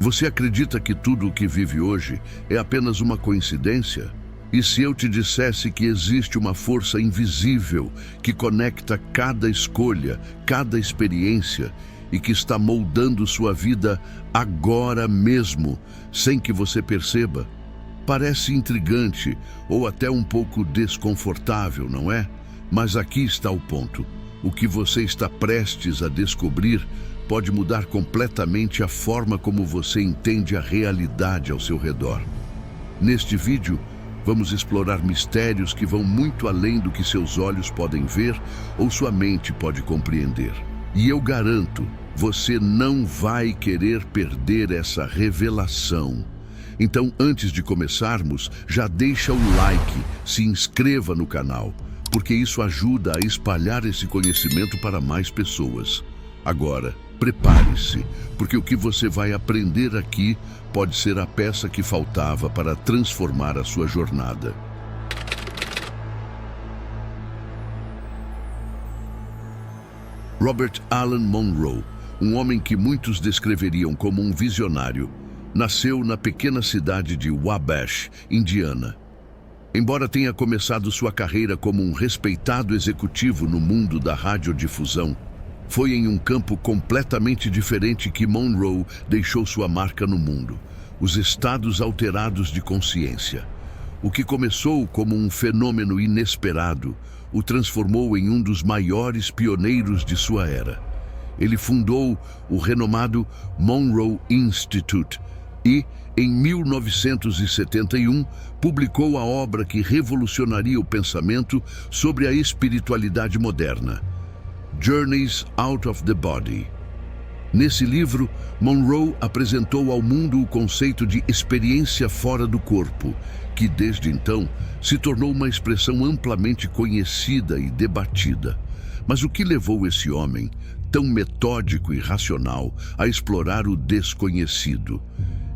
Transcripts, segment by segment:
Você acredita que tudo o que vive hoje é apenas uma coincidência? E se eu te dissesse que existe uma força invisível que conecta cada escolha, cada experiência e que está moldando sua vida agora mesmo, sem que você perceba? Parece intrigante ou até um pouco desconfortável, não é? Mas aqui está o ponto. O que você está prestes a descobrir pode mudar completamente a forma como você entende a realidade ao seu redor. Neste vídeo, vamos explorar mistérios que vão muito além do que seus olhos podem ver ou sua mente pode compreender. E eu garanto, você não vai querer perder essa revelação. Então, antes de começarmos, já deixa o like, se inscreva no canal, porque isso ajuda a espalhar esse conhecimento para mais pessoas. Agora, prepare-se, porque o que você vai aprender aqui pode ser a peça que faltava para transformar a sua jornada. Robert Allen Monroe, um homem que muitos descreveriam como um visionário, nasceu na pequena cidade de Wabash, Indiana. Embora tenha começado sua carreira como um respeitado executivo no mundo da radiodifusão, foi em um campo completamente diferente que Monroe deixou sua marca no mundo: os estados alterados de consciência. O que começou como um fenômeno inesperado o transformou em um dos maiores pioneiros de sua era. Ele fundou o renomado Monroe Institute e, em 1971, publicou a obra que revolucionaria o pensamento sobre a espiritualidade moderna, Journeys Out of the Body. Nesse livro, Monroe apresentou ao mundo o conceito de experiência fora do corpo, que desde então se tornou uma expressão amplamente conhecida e debatida. Mas o que levou esse homem, tão metódico e racional, a explorar o desconhecido?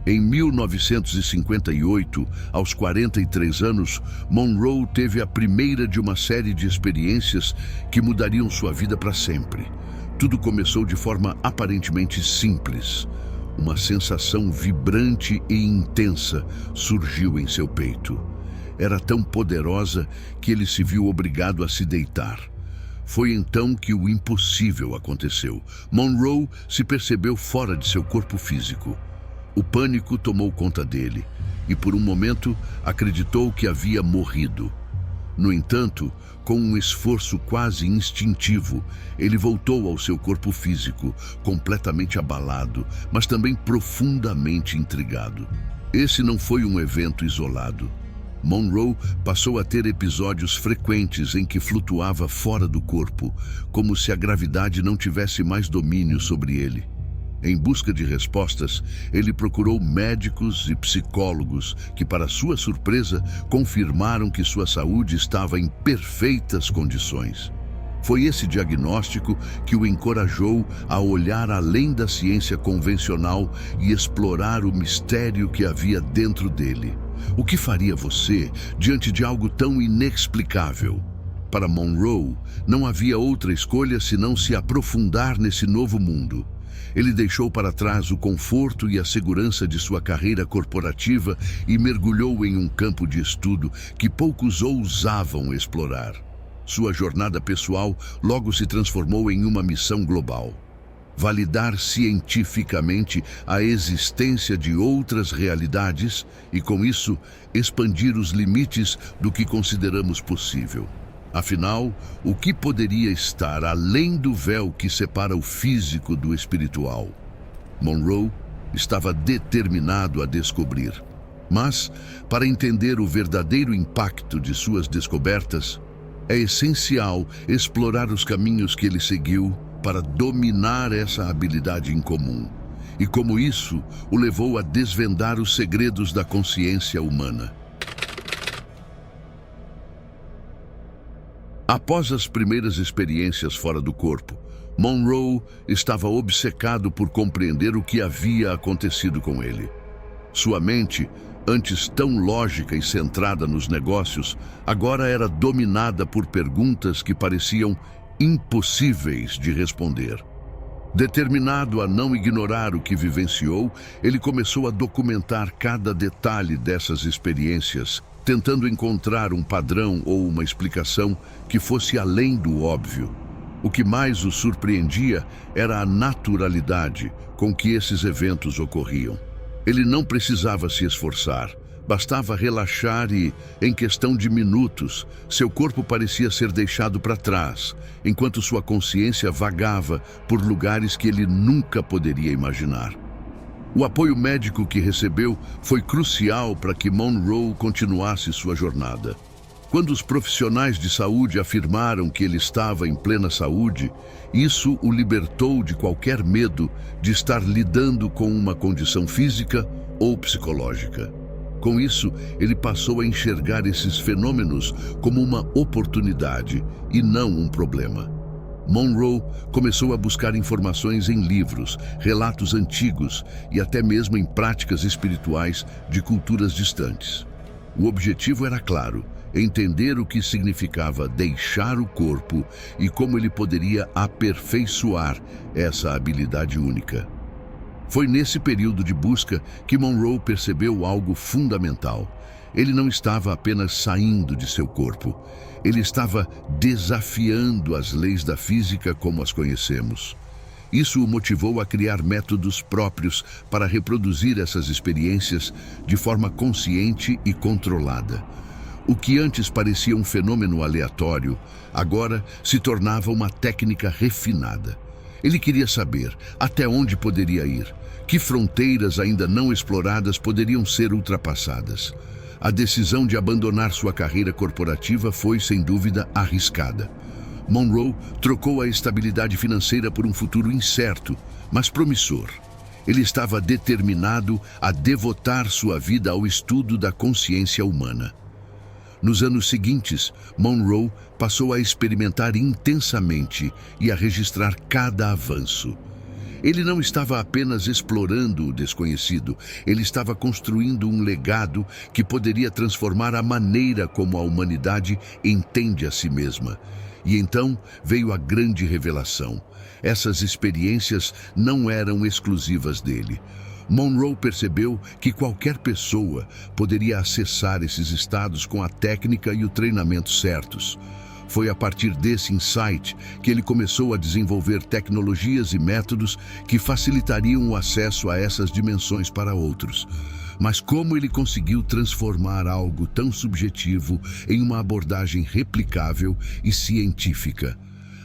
Em 1958, aos 43 anos, Monroe teve a primeira de uma série de experiências que mudariam sua vida para sempre. Tudo começou de forma aparentemente simples. Uma sensação vibrante e intensa surgiu em seu peito. Era tão poderosa que ele se viu obrigado a se deitar. Foi então que o impossível aconteceu. Monroe se percebeu fora de seu corpo físico. O pânico tomou conta dele e, por um momento, acreditou que havia morrido. No entanto, com um esforço quase instintivo, ele voltou ao seu corpo físico, completamente abalado, mas também profundamente intrigado. Esse não foi um evento isolado. Monroe passou a ter episódios frequentes em que flutuava fora do corpo, como se a gravidade não tivesse mais domínio sobre ele. Em busca de respostas, ele procurou médicos e psicólogos que, para sua surpresa, confirmaram que sua saúde estava em perfeitas condições. Foi esse diagnóstico que o encorajou a olhar além da ciência convencional e explorar o mistério que havia dentro dele. O que faria você diante de algo tão inexplicável? Para Monroe, não havia outra escolha senão se aprofundar nesse novo mundo. Ele deixou para trás o conforto e a segurança de sua carreira corporativa e mergulhou em um campo de estudo que poucos ousavam explorar. Sua jornada pessoal logo se transformou em uma missão global: validar cientificamente a existência de outras realidades e, com isso, expandir os limites do que consideramos possível. Afinal, o que poderia estar além do véu que separa o físico do espiritual? Monroe estava determinado a descobrir. Mas, para entender o verdadeiro impacto de suas descobertas, é essencial explorar os caminhos que ele seguiu para dominar essa habilidade incomum. E como isso o levou a desvendar os segredos da consciência humana. Após as primeiras experiências fora do corpo, Monroe estava obcecado por compreender o que havia acontecido com ele. Sua mente, antes tão lógica e centrada nos negócios, agora era dominada por perguntas que pareciam impossíveis de responder. Determinado a não ignorar o que vivenciou, ele começou a documentar cada detalhe dessas experiências, tentando encontrar um padrão ou uma explicação que fosse além do óbvio. O que mais o surpreendia era a naturalidade com que esses eventos ocorriam. Ele não precisava se esforçar, bastava relaxar e, em questão de minutos, seu corpo parecia ser deixado para trás, enquanto sua consciência vagava por lugares que ele nunca poderia imaginar. O apoio médico que recebeu foi crucial para que Monroe continuasse sua jornada. Quando os profissionais de saúde afirmaram que ele estava em plena saúde, isso o libertou de qualquer medo de estar lidando com uma condição física ou psicológica. Com isso, ele passou a enxergar esses fenômenos como uma oportunidade e não um problema. Monroe começou a buscar informações em livros, relatos antigos e até mesmo em práticas espirituais de culturas distantes. O objetivo era claro: entender o que significava deixar o corpo e como ele poderia aperfeiçoar essa habilidade única. Foi nesse período de busca que Monroe percebeu algo fundamental. Ele não estava apenas saindo de seu corpo, ele estava desafiando as leis da física como as conhecemos. Isso o motivou a criar métodos próprios para reproduzir essas experiências de forma consciente e controlada. O que antes parecia um fenômeno aleatório, agora se tornava uma técnica refinada. Ele queria saber até onde poderia ir, que fronteiras ainda não exploradas poderiam ser ultrapassadas. A decisão de abandonar sua carreira corporativa foi, sem dúvida, arriscada. Monroe trocou a estabilidade financeira por um futuro incerto, mas promissor. Ele estava determinado a devotar sua vida ao estudo da consciência humana. Nos anos seguintes, Monroe passou a experimentar intensamente e a registrar cada avanço. Ele não estava apenas explorando o desconhecido, ele estava construindo um legado que poderia transformar a maneira como a humanidade entende a si mesma. E então veio a grande revelação. Essas experiências não eram exclusivas dele. Monroe percebeu que qualquer pessoa poderia acessar esses estados com a técnica e o treinamento certos. Foi a partir desse insight que ele começou a desenvolver tecnologias e métodos que facilitariam o acesso a essas dimensões para outros. Mas como ele conseguiu transformar algo tão subjetivo em uma abordagem replicável e científica?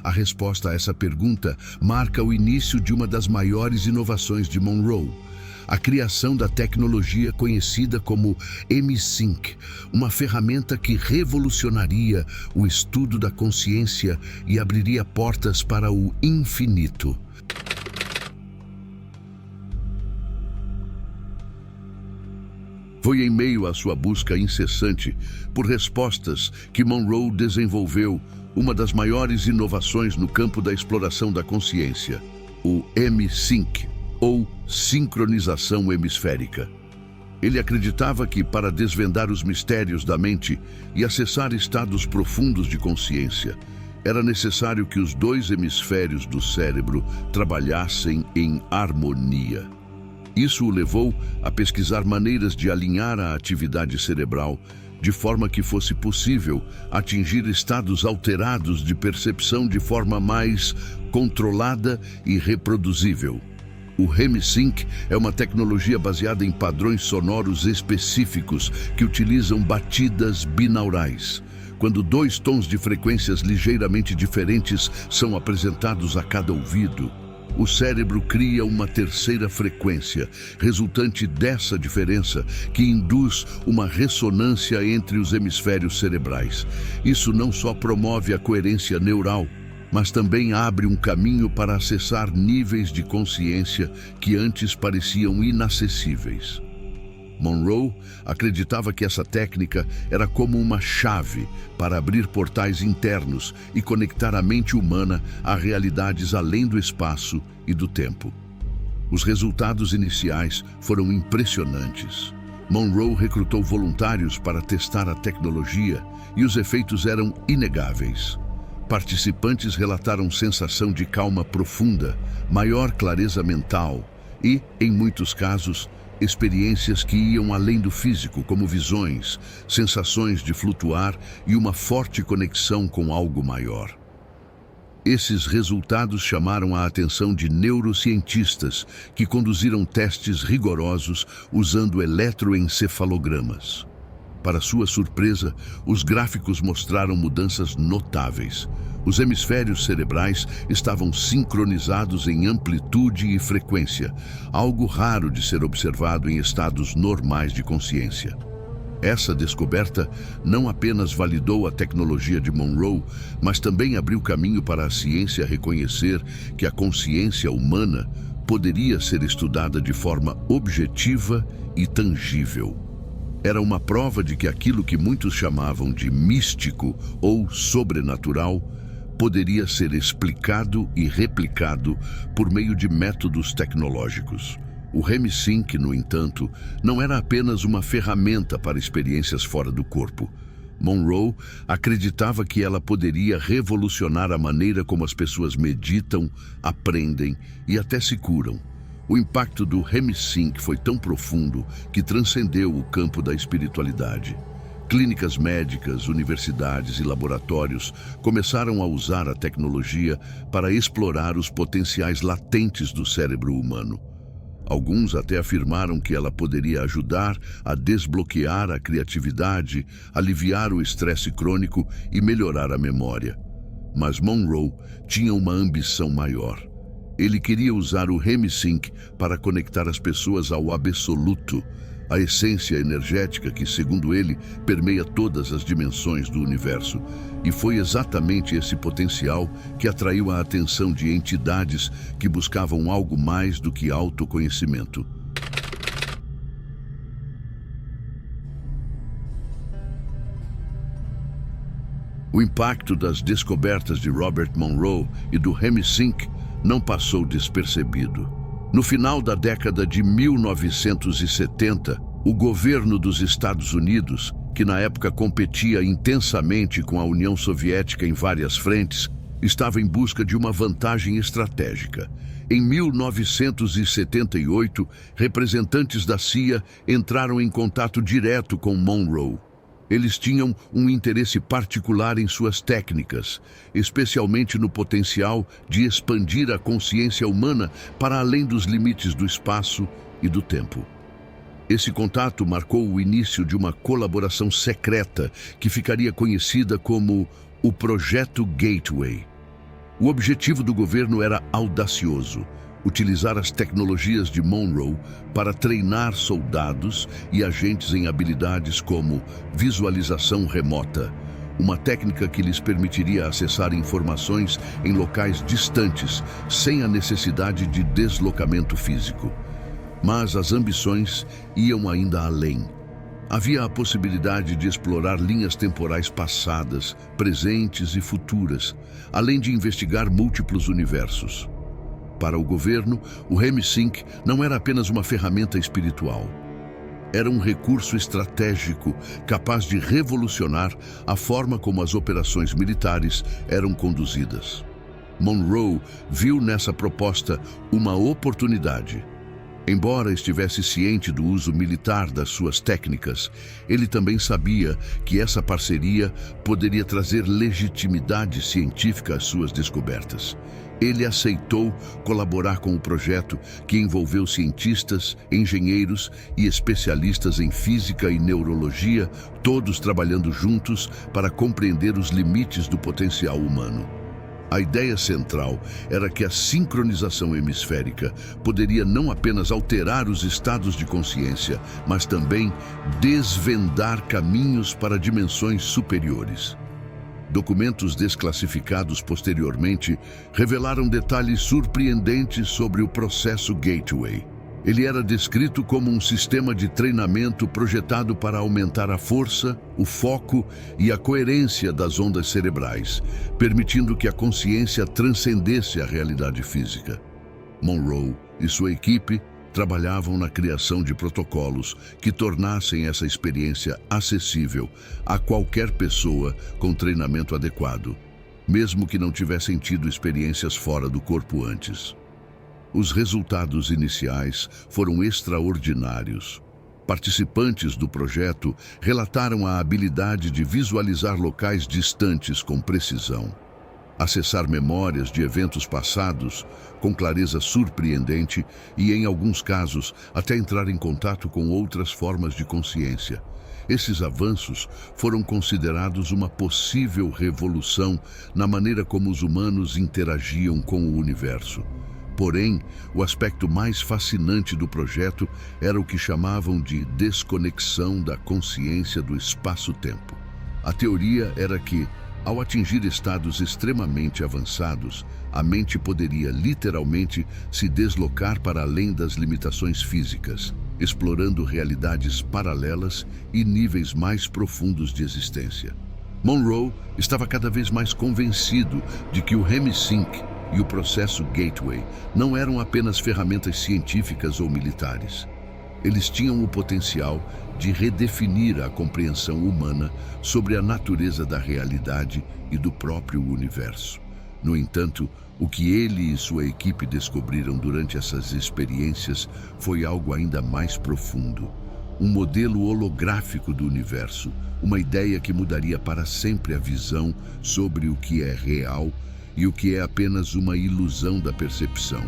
A resposta a essa pergunta marca o início de uma das maiores inovações de Monroe: a criação da tecnologia conhecida como M-Sync, uma ferramenta que revolucionaria o estudo da consciência e abriria portas para o infinito. Foi em meio à sua busca incessante por respostas que Monroe desenvolveu uma das maiores inovações no campo da exploração da consciência, o M-Sync, ou sincronização hemisférica. Ele acreditava que, para desvendar os mistérios da mente e acessar estados profundos de consciência, era necessário que os dois hemisférios do cérebro trabalhassem em harmonia. Isso o levou a pesquisar maneiras de alinhar a atividade cerebral de forma que fosse possível atingir estados alterados de percepção de forma mais controlada e reproduzível. O M-Sync é uma tecnologia baseada em padrões sonoros específicos que utilizam batidas binaurais. Quando dois tons de frequências ligeiramente diferentes são apresentados a cada ouvido, o cérebro cria uma terceira frequência, resultante dessa diferença, que induz uma ressonância entre os hemisférios cerebrais. Isso não só promove a coerência neural, mas também abre um caminho para acessar níveis de consciência que antes pareciam inacessíveis. Monroe acreditava que essa técnica era como uma chave para abrir portais internos e conectar a mente humana a realidades além do espaço e do tempo. Os resultados iniciais foram impressionantes. Monroe recrutou voluntários para testar a tecnologia e os efeitos eram inegáveis. Participantes relataram sensação de calma profunda, maior clareza mental e, em muitos casos, experiências que iam além do físico, como visões, sensações de flutuar e uma forte conexão com algo maior. Esses resultados chamaram a atenção de neurocientistas que conduziram testes rigorosos usando eletroencefalogramas. Para sua surpresa, os gráficos mostraram mudanças notáveis. Os hemisférios cerebrais estavam sincronizados em amplitude e frequência, algo raro de ser observado em estados normais de consciência. Essa descoberta não apenas validou a tecnologia de Monroe, mas também abriu caminho para a ciência reconhecer que a consciência humana poderia ser estudada de forma objetiva e tangível. Era uma prova de que aquilo que muitos chamavam de místico ou sobrenatural poderia ser explicado e replicado por meio de métodos tecnológicos. O REM-Sync, no entanto, não era apenas uma ferramenta para experiências fora do corpo. Monroe acreditava que ela poderia revolucionar a maneira como as pessoas meditam, aprendem e até se curam. O impacto do REM-Sync foi tão profundo que transcendeu o campo da espiritualidade. Clínicas médicas, universidades e laboratórios começaram a usar a tecnologia para explorar os potenciais latentes do cérebro humano. Alguns até afirmaram que ela poderia ajudar a desbloquear a criatividade, aliviar o estresse crônico e melhorar a memória. Mas Monroe tinha uma ambição maior. Ele queria usar o REM-Sync para conectar as pessoas ao absoluto, a essência energética que, segundo ele, permeia todas as dimensões do universo. E foi exatamente esse potencial que atraiu a atenção de entidades que buscavam algo mais do que autoconhecimento. O impacto das descobertas de Robert Monroe e do REM-Sync não passou despercebido. No final da década de 1970, o governo dos Estados Unidos, que na época competia intensamente com a União Soviética em várias frentes, estava em busca de uma vantagem estratégica. Em 1978, representantes da CIA entraram em contato direto com Monroe. Eles tinham um interesse particular em suas técnicas, especialmente no potencial de expandir a consciência humana para além dos limites do espaço e do tempo. Esse contato marcou o início de uma colaboração secreta que ficaria conhecida como o Projeto Gateway. O objetivo do governo era audacioso: utilizar as tecnologias de Monroe para treinar soldados e agentes em habilidades como visualização remota, uma técnica que lhes permitiria acessar informações em locais distantes, sem a necessidade de deslocamento físico. Mas as ambições iam ainda além. Havia a possibilidade de explorar linhas temporais passadas, presentes e futuras, além de investigar múltiplos universos. Para o governo, o REM-Sync não era apenas uma ferramenta espiritual. Era um recurso estratégico capaz de revolucionar a forma como as operações militares eram conduzidas. Monroe viu nessa proposta uma oportunidade. Embora estivesse ciente do uso militar das suas técnicas, ele também sabia que essa parceria poderia trazer legitimidade científica às suas descobertas. Ele aceitou colaborar com o projeto, que envolveu cientistas, engenheiros e especialistas em física e neurologia, todos trabalhando juntos para compreender os limites do potencial humano. A ideia central era que a sincronização hemisférica poderia não apenas alterar os estados de consciência, mas também desvendar caminhos para dimensões superiores. Documentos desclassificados posteriormente revelaram detalhes surpreendentes sobre o processo Gateway. Ele era descrito como um sistema de treinamento projetado para aumentar a força, o foco e a coerência das ondas cerebrais, permitindo que a consciência transcendesse a realidade física. Monroe e sua equipe trabalhavam na criação de protocolos que tornassem essa experiência acessível a qualquer pessoa com treinamento adequado. mesmo que não tivessem tido experiências fora do corpo antes. Os resultados iniciais foram extraordinários. Participantes do projeto relataram a habilidade de visualizar locais distantes com precisão, acessar memórias de eventos passados com clareza surpreendente e, em alguns casos, até entrar em contato com outras formas de consciência. Esses avanços foram considerados uma possível revolução na maneira como os humanos interagiam com o universo. Porém, o aspecto mais fascinante do projeto era o que chamavam de desconexão da consciência do espaço-tempo. A teoria era que, ao atingir estados extremamente avançados, a mente poderia literalmente se deslocar para além das limitações físicas, explorando realidades paralelas e níveis mais profundos de existência. Monroe estava cada vez mais convencido de que o Hemisync e o processo Gateway não eram apenas ferramentas científicas ou militares. Eles tinham o potencial de redefinir a compreensão humana sobre a natureza da realidade e do próprio universo. No entanto, o que ele e sua equipe descobriram durante essas experiências foi algo ainda mais profundo. Um modelo holográfico do universo, uma ideia que mudaria para sempre a visão sobre o que é real e o que é apenas uma ilusão da percepção.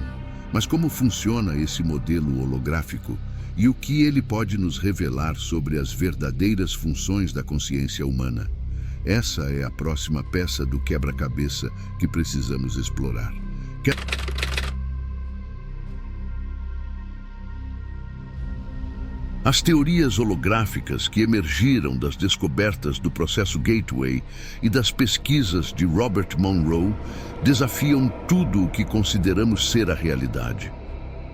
Mas como funciona esse modelo holográfico? E o que ele pode nos revelar sobre as verdadeiras funções da consciência humana? Essa é a próxima peça do quebra-cabeça que precisamos explorar. As teorias holográficas que emergiram das descobertas do processo Gateway e das pesquisas de Robert Monroe desafiam tudo o que consideramos ser a realidade.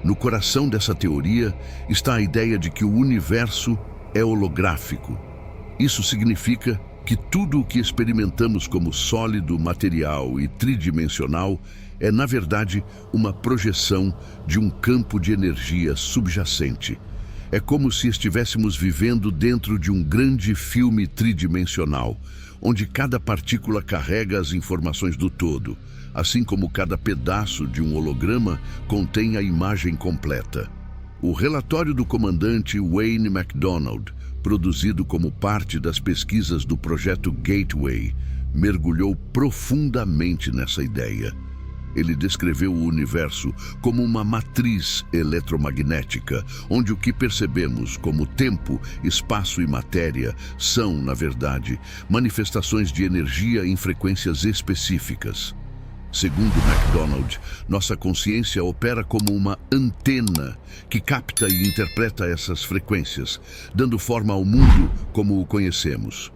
No coração dessa teoria está a ideia de que o universo é holográfico. Isso significa que tudo o que experimentamos como sólido, material e tridimensional é, na verdade, uma projeção de um campo de energia subjacente. É como se estivéssemos vivendo dentro de um grande filme tridimensional, onde cada partícula carrega as informações do todo, assim como cada pedaço de um holograma contém a imagem completa. O relatório do comandante Wayne McDonald, produzido como parte das pesquisas do projeto Gateway, mergulhou profundamente nessa ideia. Ele descreveu o universo como uma matriz eletromagnética, onde o que percebemos como tempo, espaço e matéria são, na verdade, manifestações de energia em frequências específicas. Segundo McDonald, nossa consciência opera como uma antena que capta e interpreta essas frequências, dando forma ao mundo como o conhecemos.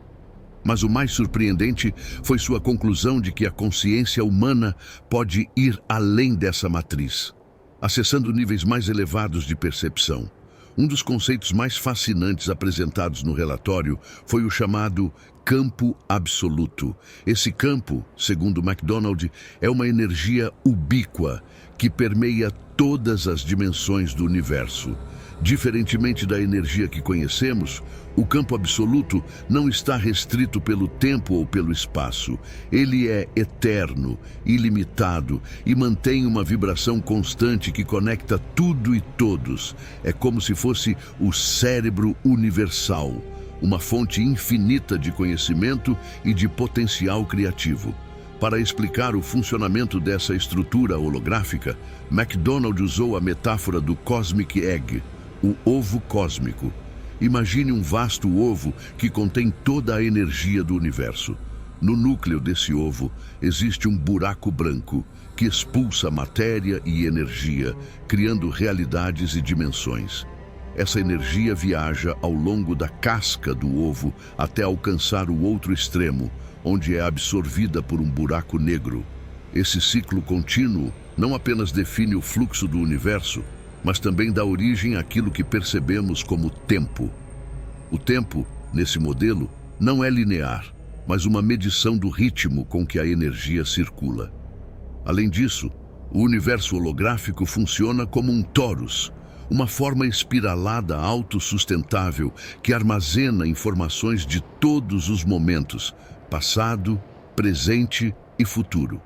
Mas o mais surpreendente foi sua conclusão de que a consciência humana pode ir além dessa matriz, acessando níveis mais elevados de percepção. Um dos conceitos mais fascinantes apresentados no relatório foi o chamado campo absoluto. Esse campo, segundo McDonald, é uma energia ubíqua que permeia todas as dimensões do universo. Diferentemente da energia que conhecemos, o campo absoluto não está restrito pelo tempo ou pelo espaço. Ele é eterno, ilimitado e mantém uma vibração constante que conecta tudo e todos. É como se fosse o cérebro universal, uma fonte infinita de conhecimento e de potencial criativo. Para explicar o funcionamento dessa estrutura holográfica, McDonald usou a metáfora do Cosmic Egg, o ovo cósmico. Imagine um vasto ovo que contém toda a energia do universo. No núcleo desse ovo existe um buraco branco que expulsa matéria e energia, criando realidades e dimensões. Essa energia viaja ao longo da casca do ovo até alcançar o outro extremo, onde é absorvida por um buraco negro. Esse ciclo contínuo não apenas define o fluxo do universo, mas também dá origem àquilo que percebemos como tempo. O tempo, nesse modelo, não é linear, mas uma medição do ritmo com que a energia circula. Além disso, o universo holográfico funciona como um torus, uma forma espiralada autossustentável que armazena informações de todos os momentos, passado, presente e futuro.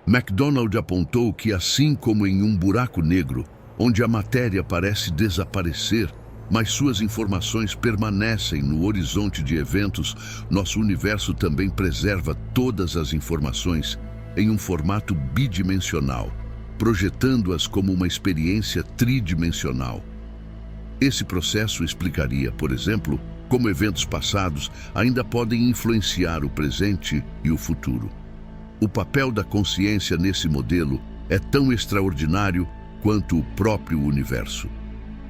MacDonald apontou que, assim como em um buraco negro, onde a matéria parece desaparecer, mas suas informações permanecem no horizonte de eventos, nosso universo também preserva todas as informações em um formato bidimensional, projetando-as como uma experiência tridimensional. Esse processo explicaria, por exemplo, como eventos passados ainda podem influenciar o presente e o futuro. O papel da consciência nesse modelo é tão extraordinário quanto o próprio universo.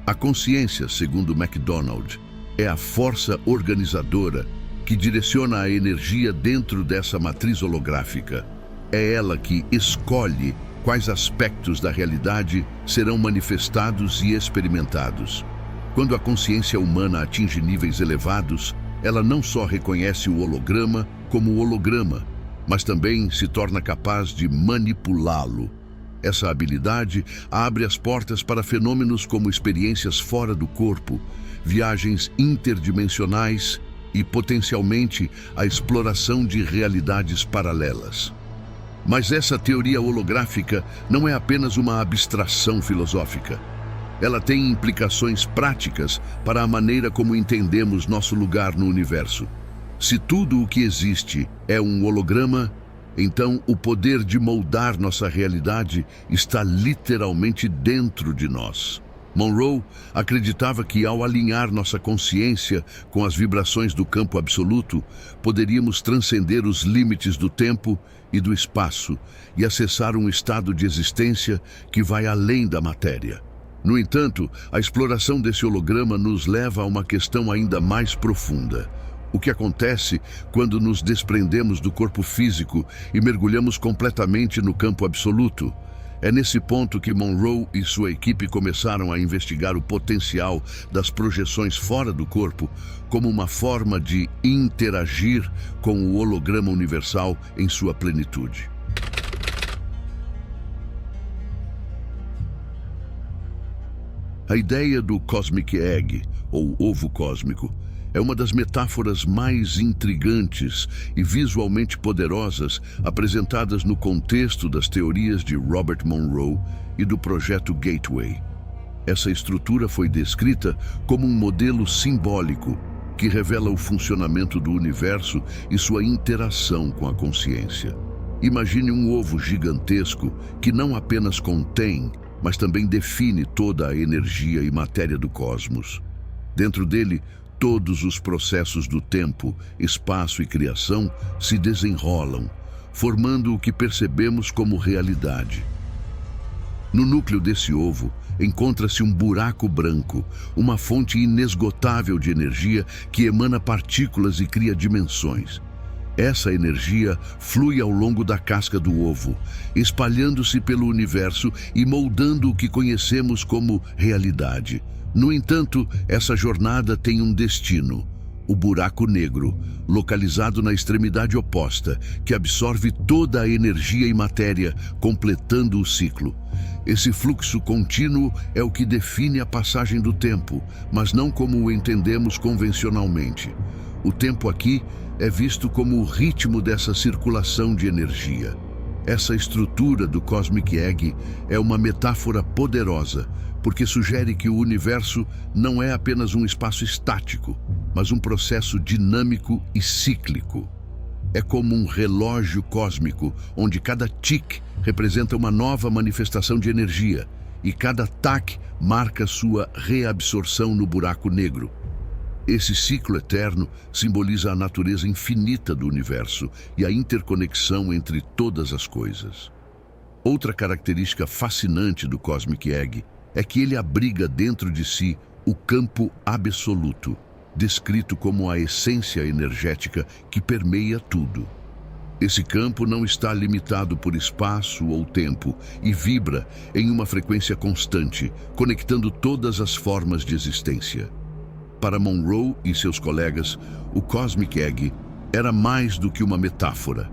A consciência, segundo MacDonald, é a força organizadora que direciona a energia dentro dessa matriz holográfica. É ela que escolhe quais aspectos da realidade serão manifestados e experimentados. Quando a consciência humana atinge níveis elevados, ela não só reconhece o holograma como holograma, mas também se torna capaz de manipulá-lo. Essa habilidade abre as portas para fenômenos como experiências fora do corpo, viagens interdimensionais e, potencialmente, a exploração de realidades paralelas. Mas essa teoria holográfica não é apenas uma abstração filosófica. Ela tem implicações práticas para a maneira como entendemos nosso lugar no universo. Se tudo o que existe é um holograma, então o poder de moldar nossa realidade está literalmente dentro de nós. Monroe acreditava que, ao alinhar nossa consciência com as vibrações do campo absoluto, poderíamos transcender os limites do tempo e do espaço e acessar um estado de existência que vai além da matéria. No entanto, a exploração desse holograma nos leva a uma questão ainda mais profunda. O que acontece quando nos desprendemos do corpo físico e mergulhamos completamente no campo absoluto? É nesse ponto que Monroe e sua equipe começaram a investigar o potencial das projeções fora do corpo como uma forma de interagir com o holograma universal em sua plenitude. A ideia do Cosmic Egg, ou ovo cósmico, é uma das metáforas mais intrigantes e visualmente poderosas apresentadas no contexto das teorias de Robert Monroe e do projeto Gateway. Essa estrutura foi descrita como um modelo simbólico que revela o funcionamento do universo e sua interação com a consciência. Imagine um ovo gigantesco que não apenas contém, mas também define toda a energia e matéria do cosmos. Dentro dele, todos os processos do tempo, espaço e criação se desenrolam, formando o que percebemos como realidade. No núcleo desse ovo, encontra-se um buraco branco, uma fonte inesgotável de energia que emana partículas e cria dimensões. Essa energia flui ao longo da casca do ovo, espalhando-se pelo universo e moldando o que conhecemos como realidade. No entanto, essa jornada tem um destino: o buraco negro, localizado na extremidade oposta, que absorve toda a energia e matéria, completando o ciclo. Esse fluxo contínuo é o que define a passagem do tempo, mas não como o entendemos convencionalmente. O tempo aqui é visto como o ritmo dessa circulação de energia. Essa estrutura do Cosmic Egg é uma metáfora poderosa, porque sugere que o universo não é apenas um espaço estático, mas um processo dinâmico e cíclico. É como um relógio cósmico, onde cada tic representa uma nova manifestação de energia, e cada tac marca sua reabsorção no buraco negro. Esse ciclo eterno simboliza a natureza infinita do universo e a interconexão entre todas as coisas. Outra característica fascinante do Cosmic Egg é que ele abriga dentro de si o campo absoluto, descrito como a essência energética que permeia tudo. Esse campo não está limitado por espaço ou tempo e vibra em uma frequência constante, conectando todas as formas de existência. Para Monroe e seus colegas, o Cosmic Egg era mais do que uma metáfora.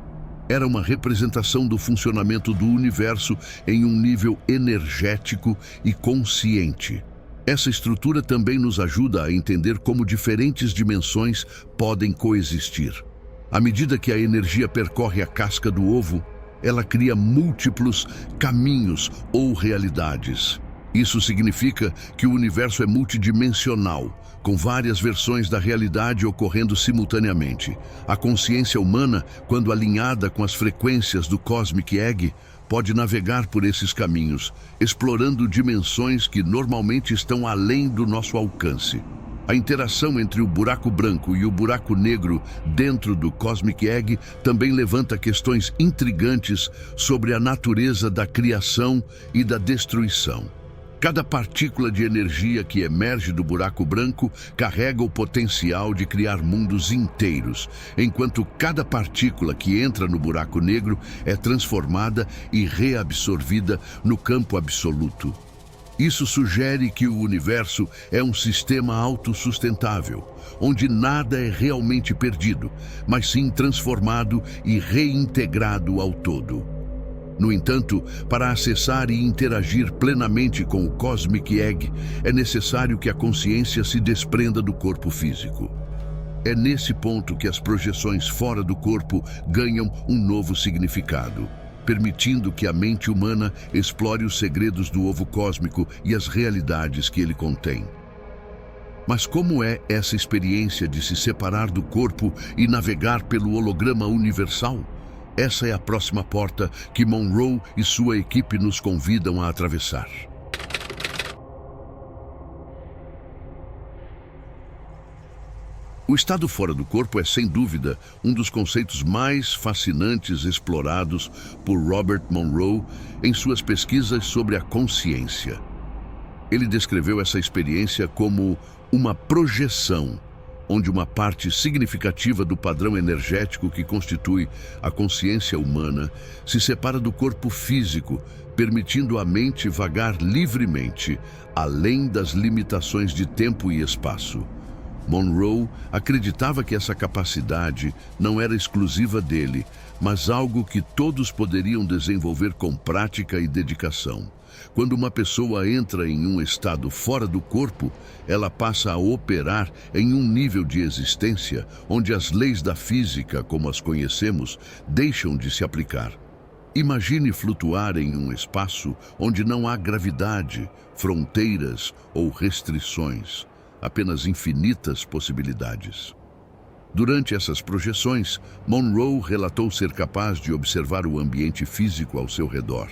Era uma representação do funcionamento do universo em um nível energético e consciente. Essa estrutura também nos ajuda a entender como diferentes dimensões podem coexistir. À medida que a energia percorre a casca do ovo, ela cria múltiplos caminhos ou realidades. Isso significa que o universo é multidimensional, com várias versões da realidade ocorrendo simultaneamente. A consciência humana, quando alinhada com as frequências do Cosmic Egg, pode navegar por esses caminhos, explorando dimensões que normalmente estão além do nosso alcance. A interação entre o buraco branco e o buraco negro dentro do Cosmic Egg também levanta questões intrigantes sobre a natureza da criação e da destruição. Cada partícula de energia que emerge do buraco branco carrega o potencial de criar mundos inteiros, enquanto cada partícula que entra no buraco negro é transformada e reabsorvida no campo absoluto. Isso sugere que o universo é um sistema autossustentável, onde nada é realmente perdido, mas sim transformado e reintegrado ao todo. No entanto, para acessar e interagir plenamente com o Cosmic Egg, é necessário que a consciência se desprenda do corpo físico. É nesse ponto que as projeções fora do corpo ganham um novo significado, permitindo que a mente humana explore os segredos do ovo cósmico e as realidades que ele contém. Mas como é essa experiência de se separar do corpo e navegar pelo holograma universal? Essa é a próxima porta que Monroe e sua equipe nos convidam a atravessar. O estado fora do corpo é, sem dúvida, um dos conceitos mais fascinantes explorados por Robert Monroe em suas pesquisas sobre a consciência. Ele descreveu essa experiência como uma projeção, onde uma parte significativa do padrão energético que constitui a consciência humana se separa do corpo físico, permitindo à mente vagar livremente, além das limitações de tempo e espaço. Monroe acreditava que essa capacidade não era exclusiva dele, mas algo que todos poderiam desenvolver com prática e dedicação. Quando uma pessoa entra em um estado fora do corpo, ela passa a operar em um nível de existência onde as leis da física, como as conhecemos, deixam de se aplicar. Imagine flutuar em um espaço onde não há gravidade, fronteiras ou restrições, apenas infinitas possibilidades. Durante essas projeções, Monroe relatou ser capaz de observar o ambiente físico ao seu redor,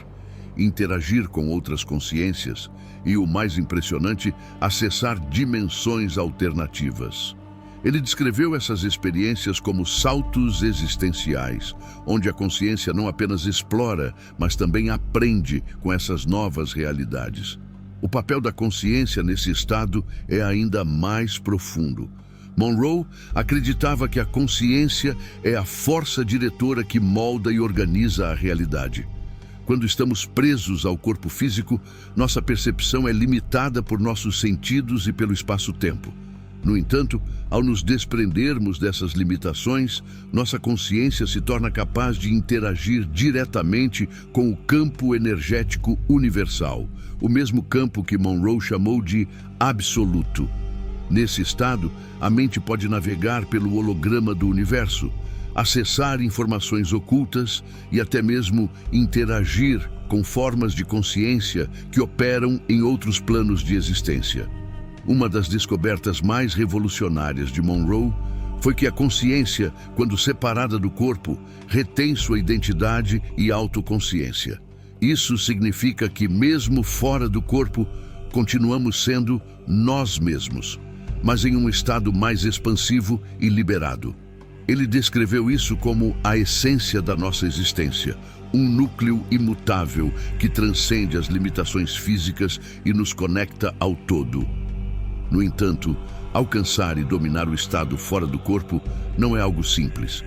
interagir com outras consciências e, o mais impressionante, acessar dimensões alternativas. Ele descreveu essas experiências como saltos existenciais, onde a consciência não apenas explora, mas também aprende com essas novas realidades. O papel da consciência nesse estado é ainda mais profundo. Monroe acreditava que a consciência é a força diretora que molda e organiza a realidade. Quando estamos presos ao corpo físico, nossa percepção é limitada por nossos sentidos e pelo espaço-tempo. No entanto, ao nos desprendermos dessas limitações, nossa consciência se torna capaz de interagir diretamente com o campo energético universal, o mesmo campo que Monroe chamou de absoluto. Nesse estado, a mente pode navegar pelo holograma do universo, acessar informações ocultas e até mesmo interagir com formas de consciência que operam em outros planos de existência. Uma das descobertas mais revolucionárias de Monroe foi que a consciência, quando separada do corpo, retém sua identidade e autoconsciência. Isso significa que, mesmo fora do corpo, continuamos sendo nós mesmos, mas em um estado mais expansivo e liberado. Ele descreveu isso como a essência da nossa existência, um núcleo imutável que transcende as limitações físicas e nos conecta ao todo. No entanto, alcançar e dominar o estado fora do corpo não é algo simples.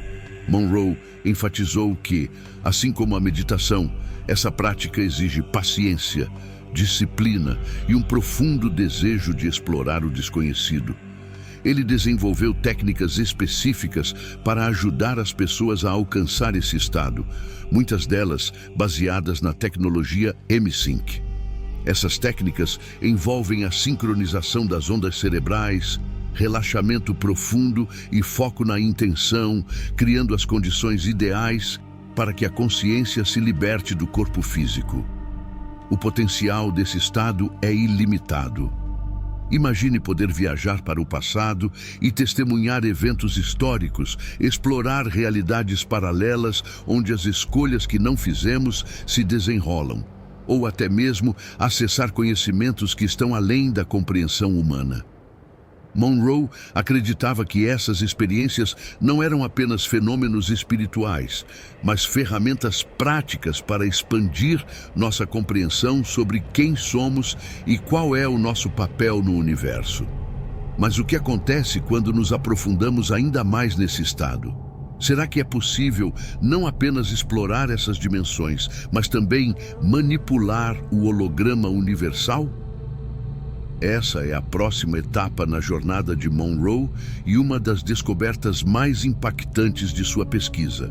Monroe enfatizou que, assim como a meditação, essa prática exige paciência, disciplina e um profundo desejo de explorar o desconhecido. Ele desenvolveu técnicas específicas para ajudar as pessoas a alcançar esse estado, muitas delas baseadas na tecnologia M-Sync. Essas técnicas envolvem a sincronização das ondas cerebrais, relaxamento profundo e foco na intenção, criando as condições ideais para que a consciência se liberte do corpo físico. O potencial desse estado é ilimitado. Imagine poder viajar para o passado e testemunhar eventos históricos, explorar realidades paralelas onde as escolhas que não fizemos se desenrolam, ou até mesmo acessar conhecimentos que estão além da compreensão humana. Monroe acreditava que essas experiências não eram apenas fenômenos espirituais, mas ferramentas práticas para expandir nossa compreensão sobre quem somos e qual é o nosso papel no universo. Mas o que acontece quando nos aprofundamos ainda mais nesse estado? Será que é possível não apenas explorar essas dimensões, mas também manipular o holograma universal? Essa é a próxima etapa na jornada de Monroe e uma das descobertas mais impactantes de sua pesquisa.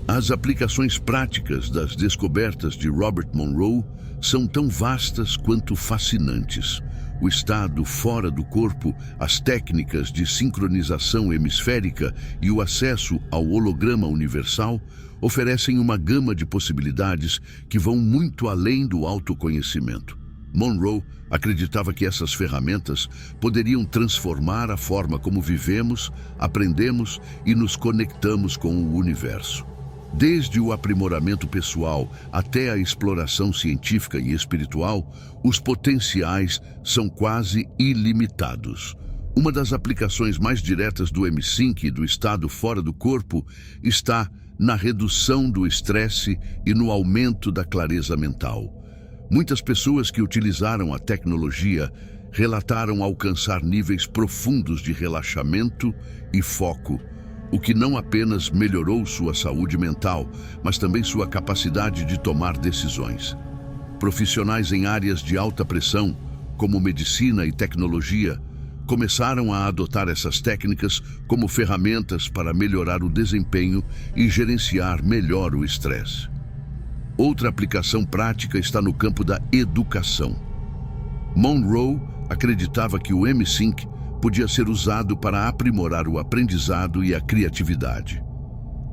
As aplicações práticas das descobertas de Robert Monroe são tão vastas quanto fascinantes. O estado fora do corpo, as técnicas de sincronização hemisférica e o acesso ao holograma universal oferecem uma gama de possibilidades que vão muito além do autoconhecimento. Monroe acreditava que essas ferramentas poderiam transformar a forma como vivemos, aprendemos e nos conectamos com o universo. Desde o aprimoramento pessoal até a exploração científica e espiritual, os potenciais são quase ilimitados. Uma das aplicações mais diretas do M5 e do estado fora do corpo está na redução do estresse e no aumento da clareza mental. Muitas pessoas que utilizaram a tecnologia relataram alcançar níveis profundos de relaxamento e foco, o que não apenas melhorou sua saúde mental, mas também sua capacidade de tomar decisões. Profissionais em áreas de alta pressão, como medicina e tecnologia, começaram a adotar essas técnicas como ferramentas para melhorar o desempenho e gerenciar melhor o estresse. Outra aplicação prática está no campo da educação. Monroe acreditava que o M5 podia ser usado para aprimorar o aprendizado e a criatividade.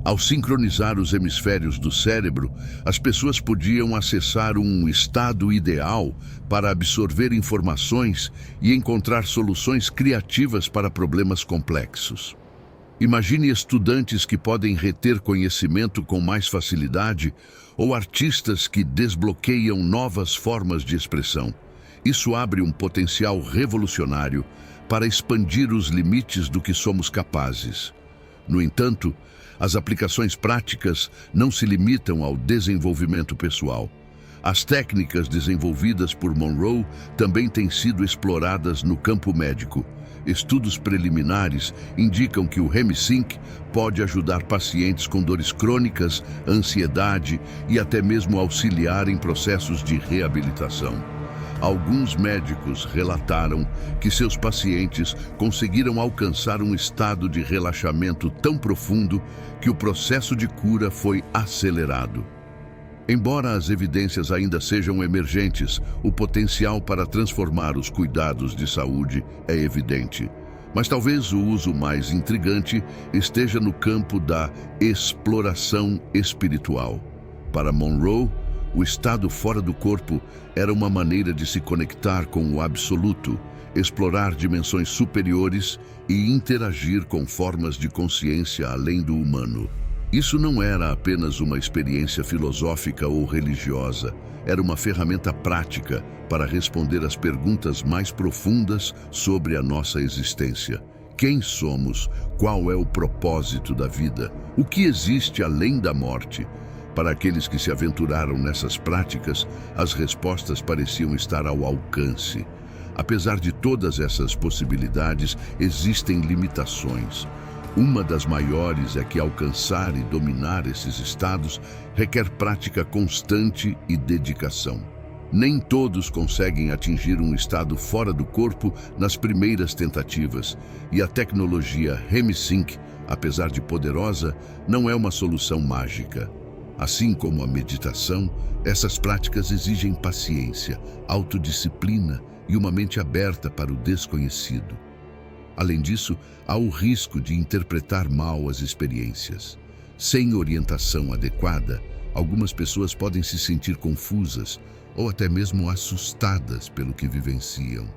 Ao sincronizar os hemisférios do cérebro, as pessoas podiam acessar um estado ideal para absorver informações e encontrar soluções criativas para problemas complexos. Imagine estudantes que podem reter conhecimento com mais facilidade ou artistas que desbloqueiam novas formas de expressão. Isso abre um potencial revolucionário para expandir os limites do que somos capazes. No entanto, as aplicações práticas não se limitam ao desenvolvimento pessoal. As técnicas desenvolvidas por Monroe também têm sido exploradas no campo médico. Estudos preliminares indicam que o M5 pode ajudar pacientes com dores crônicas, ansiedade e até mesmo auxiliar em processos de reabilitação. Alguns médicos relataram que seus pacientes conseguiram alcançar um estado de relaxamento tão profundo que o processo de cura foi acelerado. Embora as evidências ainda sejam emergentes, o potencial para transformar os cuidados de saúde é evidente. Mas talvez o uso mais intrigante esteja no campo da exploração espiritual. Para Monroe, o estado fora do corpo era uma maneira de se conectar com o absoluto, explorar dimensões superiores e interagir com formas de consciência além do humano. Isso não era apenas uma experiência filosófica ou religiosa, era uma ferramenta prática para responder às perguntas mais profundas sobre a nossa existência. Quem somos? Qual é o propósito da vida? O que existe além da morte? Para aqueles que se aventuraram nessas práticas, as respostas pareciam estar ao alcance. Apesar de todas essas possibilidades, existem limitações. Uma das maiores é que alcançar e dominar esses estados requer prática constante e dedicação. Nem todos conseguem atingir um estado fora do corpo nas primeiras tentativas, e a tecnologia M5, apesar de poderosa, não é uma solução mágica. Assim como a meditação, essas práticas exigem paciência, autodisciplina e uma mente aberta para o desconhecido. Além disso, há o risco de interpretar mal as experiências. Sem orientação adequada, algumas pessoas podem se sentir confusas ou até mesmo assustadas pelo que vivenciam.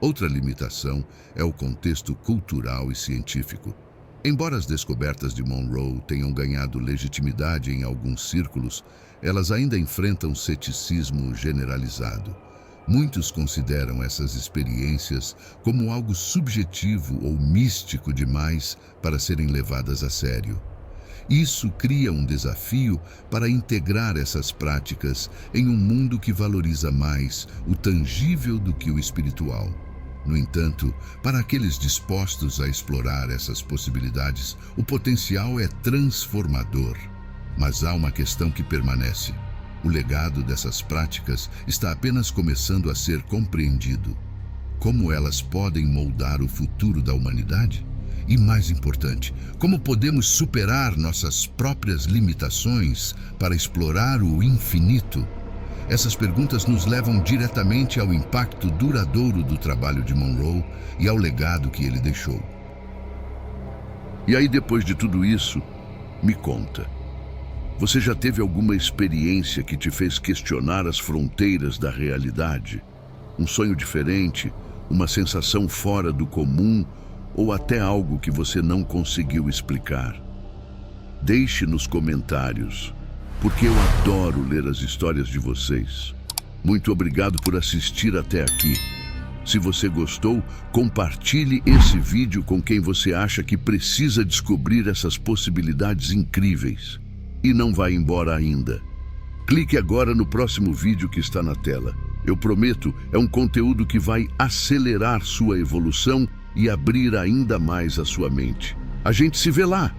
Outra limitação é o contexto cultural e científico. Embora as descobertas de Monroe tenham ganhado legitimidade em alguns círculos, elas ainda enfrentam ceticismo generalizado. Muitos consideram essas experiências como algo subjetivo ou místico demais para serem levadas a sério. Isso cria um desafio para integrar essas práticas em um mundo que valoriza mais o tangível do que o espiritual. No entanto, para aqueles dispostos a explorar essas possibilidades, o potencial é transformador. Mas há uma questão que permanece. O legado dessas práticas está apenas começando a ser compreendido. Como elas podem moldar o futuro da humanidade? E mais importante, como podemos superar nossas próprias limitações para explorar o infinito? Essas perguntas nos levam diretamente ao impacto duradouro do trabalho de Monroe e ao legado que ele deixou. E aí, depois de tudo isso, me conta. Você já teve alguma experiência que te fez questionar as fronteiras da realidade? Um sonho diferente, uma sensação fora do comum ou até algo que você não conseguiu explicar? Deixe nos comentários, porque eu adoro ler as histórias de vocês. Muito obrigado por assistir até aqui. Se você gostou, compartilhe esse vídeo com quem você acha que precisa descobrir essas possibilidades incríveis. E não vá embora ainda. Clique agora no próximo vídeo que está na tela. Eu prometo, é um conteúdo que vai acelerar sua evolução e abrir ainda mais a sua mente. A gente se vê lá!